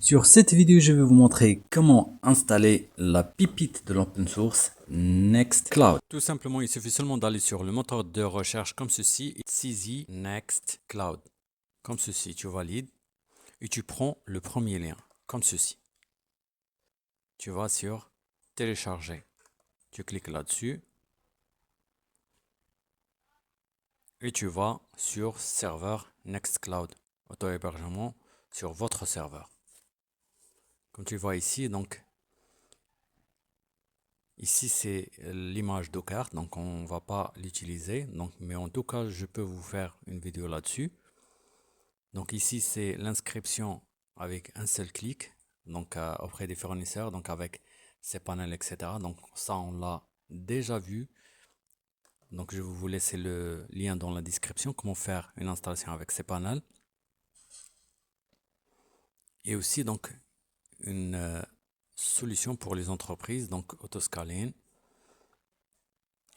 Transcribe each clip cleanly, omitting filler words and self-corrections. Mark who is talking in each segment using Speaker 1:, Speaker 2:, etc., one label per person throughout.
Speaker 1: Sur cette vidéo, je vais vous montrer comment installer la pépite de l'open source Nextcloud. Tout simplement, il suffit seulement d'aller sur le moteur de recherche comme ceci, CZ Nextcloud. Comme ceci, tu valides et tu prends le premier lien, comme ceci. Tu vas sur télécharger. Tu cliques là-dessus et tu vas sur serveur Nextcloud, auto-hébergement sur votre serveur. Comme tu vois ici, donc ici c'est l'image Docker, donc on va pas l'utiliser, donc mais en tout cas je peux vous faire une vidéo là-dessus. Donc ici c'est l'inscription avec un seul clic, donc auprès des fournisseurs, donc avec cPanel, etc. Donc ça on l'a déjà vu. Donc je vais vous laisser le lien dans la description, comment faire une installation avec cPanel. Et aussi donc une solution pour les entreprises, donc Autoscaling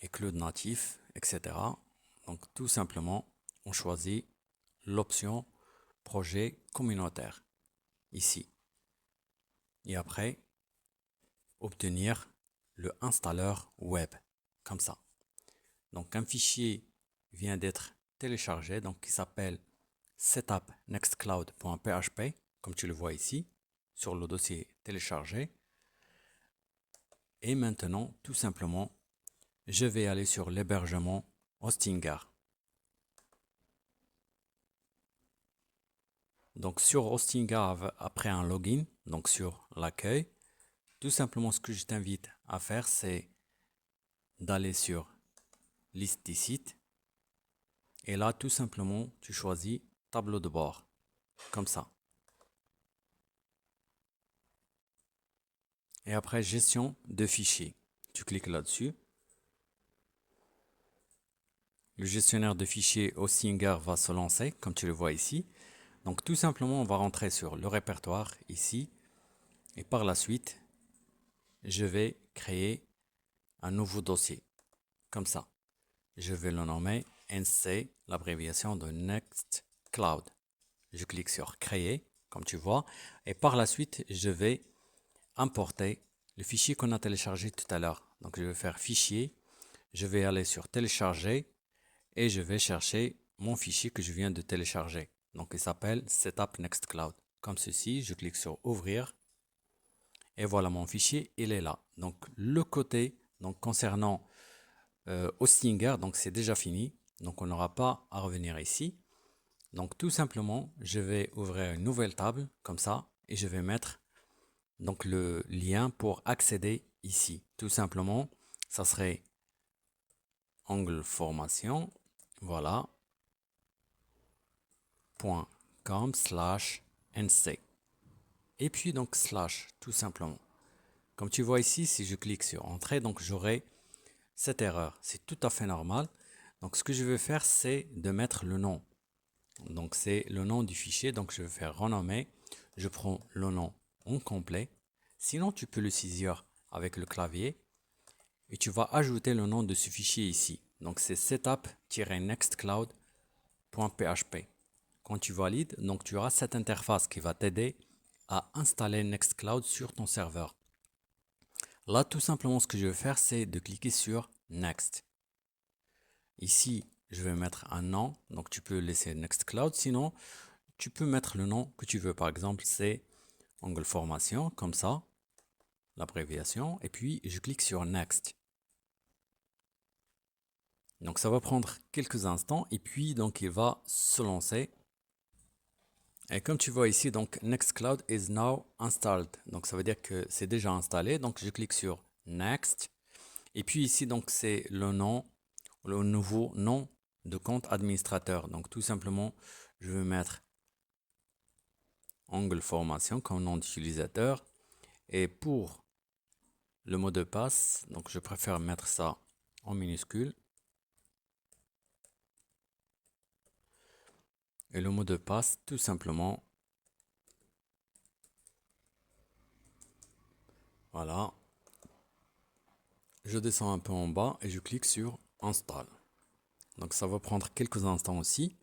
Speaker 1: et Cloud Natif, etc. Donc tout simplement, on choisit l'option projet communautaire ici. Et après, obtenir le installeur web, comme ça. Donc un fichier vient d'être téléchargé, donc qui s'appelle setupnextcloud.php, comme tu le vois ici, sur le dossier téléchargé. Et maintenant, tout simplement, je vais aller sur l'hébergement Hostinger. Donc sur Hostinger, après un login, donc sur l'accueil, tout simplement ce que je t'invite à faire, c'est d'aller sur liste des sites. Et là, tout simplement, tu choisis tableau de bord, comme ça. Et après, gestion de fichiers. Tu cliques là-dessus. Le gestionnaire de fichiers Hostinger va se lancer, comme tu le vois ici. Donc tout simplement, on va rentrer sur le répertoire ici. Et par la suite, je vais créer un nouveau dossier, comme ça. Je vais le nommer NC, l'abréviation de Nextcloud. Je clique sur créer, comme tu vois. Et par la suite, je vais importer le fichier qu'on a téléchargé tout à l'heure. Donc je vais faire fichier, je vais aller sur télécharger et je vais chercher mon fichier que je viens de télécharger. Donc il s'appelle Setup Nextcloud. Comme ceci, je clique sur ouvrir et voilà mon fichier, il est là. Donc le côté donc concernant Hostinger, donc c'est déjà fini. Donc on n'aura pas à revenir ici. Donc tout simplement, je vais ouvrir une nouvelle table comme ça et je vais mettre donc le lien pour accéder ici. Tout simplement, ça serait angle formation, voilà, .com/nc. Et puis donc slash, tout simplement. Comme tu vois ici, si je clique sur entrée, donc j'aurai cette erreur. C'est tout à fait normal. Donc ce que je vais faire, c'est de mettre le nom. Donc c'est le nom du fichier. Donc je vais faire renommer. Je prends le nom en complet. Sinon, tu peux le saisir avec le clavier et tu vas ajouter le nom de ce fichier ici. Donc c'est setup-nextcloud.php. Quand tu valides, donc tu auras cette interface qui va t'aider à installer Nextcloud sur ton serveur. Là, tout simplement, ce que je vais faire, c'est de cliquer sur Next. Ici, je vais mettre un nom. Donc tu peux laisser Nextcloud. Sinon, tu peux mettre le nom que tu veux. Par exemple, c'est Angle Formation, comme ça, l'abréviation. Et puis, je clique sur Next. Donc ça va prendre quelques instants et puis donc il va se lancer. Et comme tu vois ici, donc Nextcloud is now installed. Donc ça veut dire que c'est déjà installé. Donc je clique sur Next. Et puis ici, donc c'est le nom, le nouveau nom de compte administrateur. Donc tout simplement, je vais mettre Angle Formation comme nom d'utilisateur. Et pour le mot de passe, donc je préfère mettre ça en minuscule. Et le mot de passe, tout simplement, voilà. Je descends un peu en bas et je clique sur Install. Donc ça va prendre quelques instants aussi.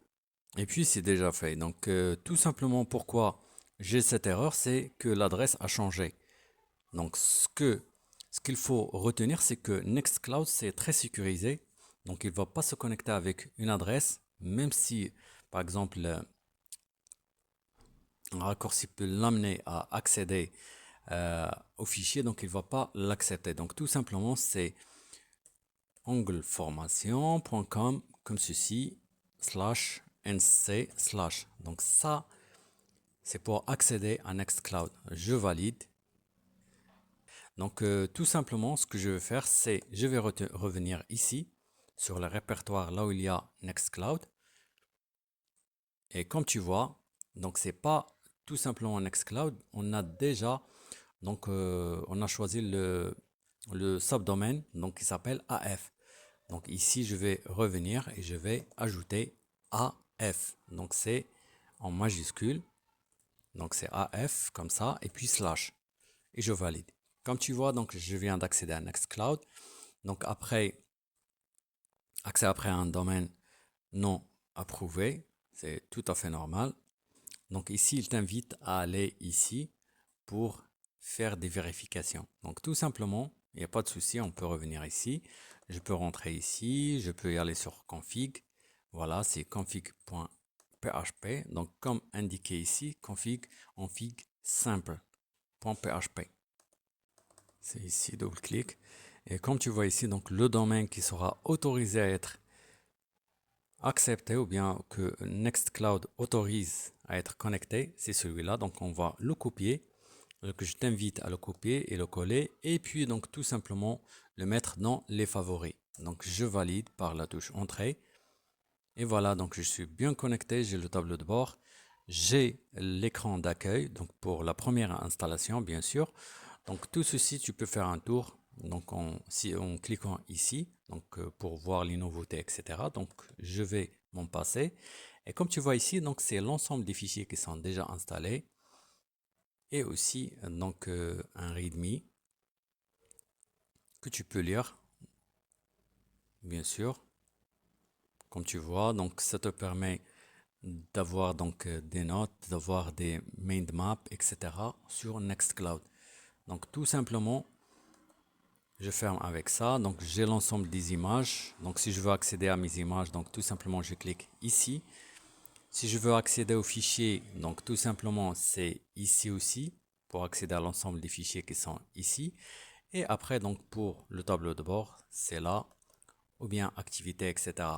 Speaker 1: Et puis c'est déjà fait. Donc tout simplement pourquoi j'ai cette erreur, c'est que l'adresse a changé. Donc, ce qu'il faut retenir, c'est que Nextcloud, c'est très sécurisé. Donc, il ne va pas se connecter avec une adresse, même si, par exemple, un raccourci peut l'amener à accéder au fichier, donc il ne va pas l'accepter. Donc, tout simplement, c'est ongleformation.com, comme ceci, /nc/. Donc, ça, c'est pour accéder à Nextcloud. Je valide. Donc, tout simplement, ce que je vais faire, c'est je vais revenir ici sur le répertoire là où il y a Nextcloud. Et comme tu vois, donc c'est pas tout simplement Nextcloud. On a déjà, donc on a choisi le subdomaine, donc qui s'appelle AF. Donc ici, je vais revenir et je vais ajouter AF. Donc c'est en majuscule. Donc c'est AF comme ça et puis slash. Et je valide. Comme tu vois, donc je viens d'accéder à Nextcloud. Donc accès après un domaine non approuvé, c'est tout à fait normal. Donc ici, il t'invite à aller ici pour faire des vérifications. Donc tout simplement, il n'y a pas de souci, on peut revenir ici. Je peux rentrer ici, je peux y aller sur config. Voilà, c'est config.php. Donc comme indiqué ici, config simple.php. C'est ici, double-clic. Et comme tu vois ici, donc le domaine qui sera autorisé à être accepté ou bien que Nextcloud autorise à être connecté, c'est celui-là. Donc on va le copier. Donc je t'invite à le copier et le coller. Et puis donc tout simplement le mettre dans les favoris. Donc je valide par la touche Entrée. Et voilà, donc je suis bien connecté. J'ai le tableau de bord. J'ai l'écran d'accueil, donc pour la première installation, bien sûr. Donc tout ceci, tu peux faire un tour. Donc en cliquant ici, donc pour voir les nouveautés, etc. Donc je vais m'en passer. Et comme tu vois ici, donc c'est l'ensemble des fichiers qui sont déjà installés et aussi donc un README que tu peux lire, bien sûr. Comme tu vois, donc ça te permet d'avoir donc des notes, d'avoir des mind maps, etc. sur Nextcloud. Donc tout simplement, je ferme avec ça. Donc j'ai l'ensemble des images. Donc si je veux accéder à mes images, donc tout simplement je clique ici. Si je veux accéder aux fichiers, donc tout simplement c'est ici aussi pour accéder à l'ensemble des fichiers qui sont ici. Et après donc pour le tableau de bord, c'est là ou bien activité, etc.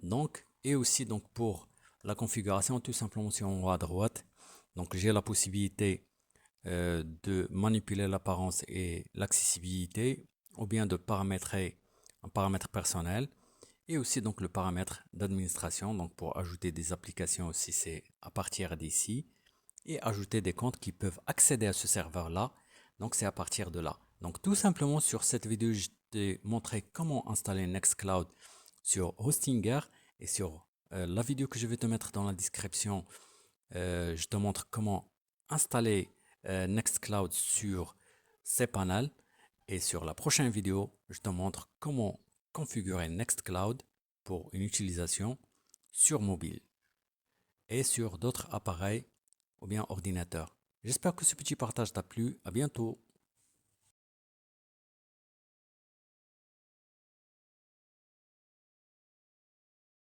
Speaker 1: Donc et aussi donc pour la configuration, tout simplement si on voit à droite, donc j'ai la possibilité de manipuler l'apparence et l'accessibilité, ou bien de paramétrer un paramètre personnel, et aussi donc le paramètre d'administration, donc pour ajouter des applications aussi c'est à partir d'ici, et ajouter des comptes qui peuvent accéder à ce serveur-là, donc c'est à partir de là. Donc tout simplement sur cette vidéo, je t'ai montré comment installer Nextcloud sur Hostinger, et sur la vidéo que je vais te mettre dans la description, je te montre comment installer Nextcloud sur cPanel. Et sur la prochaine vidéo, je te montre comment configurer Nextcloud pour une utilisation sur mobile et sur d'autres appareils ou bien ordinateurs. J'espère que ce petit partage t'a plu. À bientôt.